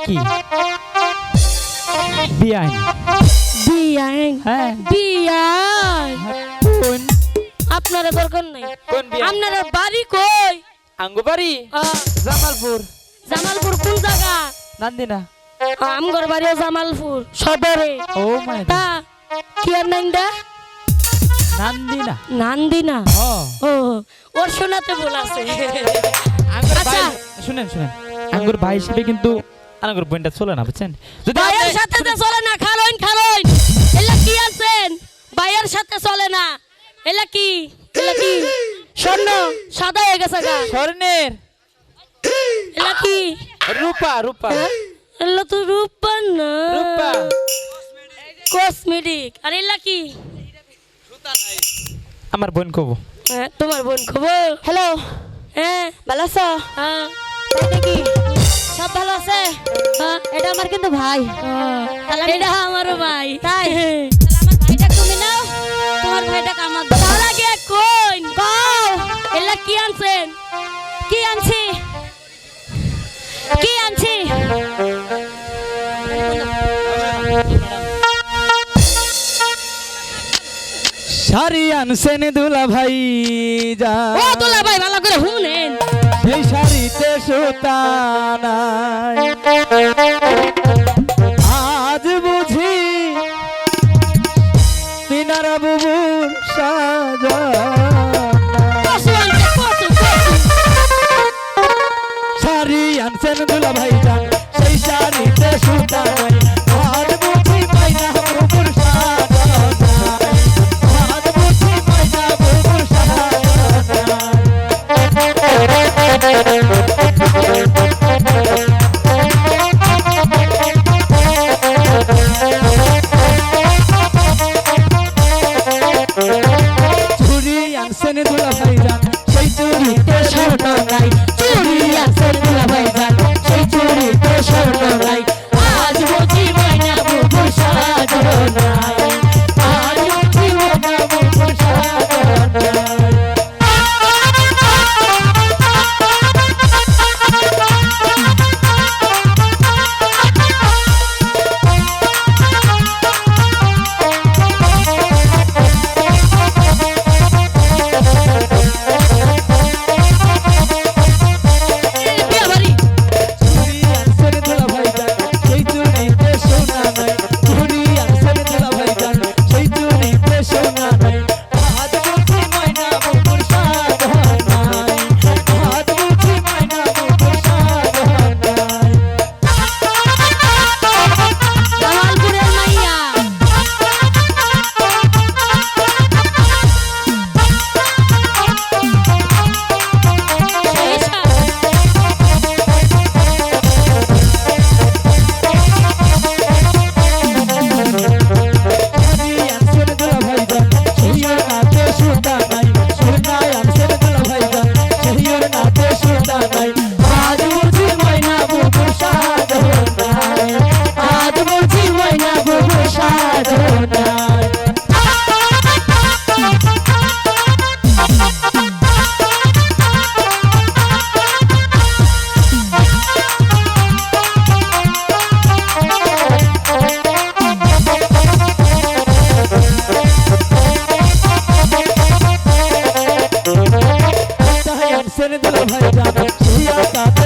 কি বিয়াইন বিয়াইন হ্যাঁ বিয়াইন কোন আপনার দরকার নাই কোন বিয়াইন আপনার বাড়ি কই আঙ্গু বাড়ি জামালপুর জামালপুর কোন জায়গা নান্দিনা আমগর বাড়িও জামালপুর সদরে ও মাই তা কি আর নাইন্দা নান্দিনা নান্দিনা ও ও ওর শোনাতে ভুল আছে আঙ্গুর আচ্ছা। ভাই শুনেন শুনেন আঙ্গুর ভাই হিসেবে কিন্তু আঙ্গুর বোনটা চলে না বুঝছেন যদি ভাইয়ের আপনি- সাথে তো চলে না খালোইন খালোইন এলা কি আছেন ভাইয়ের সাথে চলে না এলা কি স্বর্ণ সাদা হয়ে গেছে গা স্বর্ণের এলা কি রূপা রূপা এলা তো রূপা না রূপা কসমেটিক আর এলা কি আমার বোন কব তোমার বোন খবর হ্যালো হ্যাঁ ভালো আছো হ্যাঁ তাই কি সব ভালো আছে হ্যাঁ এটা আমার কিন্তু ভাই এটা আমারও ভাই তাই তাহলে আমার ভাইটা তুমি নাও তোমার ভাইটা আমার দাও। তার আগে কোন কও এলা কি আনছেন কি আনছি কি আনছি শাড়ি আনছেন দুলা ভাই যা ও তোলা ভাই ভালো করে শুনেন সেই শাড়িতে সুতা নাই আজ বুঝি মিনারা বুবুর সাজা কসু আনছে কসু শাড়ি আনছেন দুলা ভাই যান সেই শাড়িতে সুতা নাই আজ বুঝি পাইনা বুবুর সাজা নাই আজ বুঝি পাইনা বুবুর সাজা নাই চুরি আনছেন দুলা ভাই যান সেই চুরিতে স্বর্ণ নাই চুরি আনছেন দুলা ভাই যান সেই চুরিতে স্বর্ণ নাই আজ বুঝি ময়না বুবুর সাজো নাই আজ বুঝি ময়না বুবুর সাজো নাই বিয়া বাড়ি চুরি আনছেন দুলা ভাই যান সেই চুরিতে সোনা নাই চুরি আনছেন দুলা ভাই যান সেই চুরিতে সোনা নাই আজ বুঝি ময়না বুবুর সাজো নাই আজ বুঝি ময়না বুবুর সাজো নাই জামালপুরের মাইয়া শেষা শাড়ি আনছেন দুলা ভাই যান সেই ওর নাতে সুতা নাই সোনা আনছেন দুলা ভাই যান সেই ওর নাতে সুতা নাই আজ বুঝি ময়না বুবুর সাজো নাই আজ বুঝি ময়না বুবুর সাজো নাই তাই আনছেন দুলা ভাই যান সেই ওর নাতে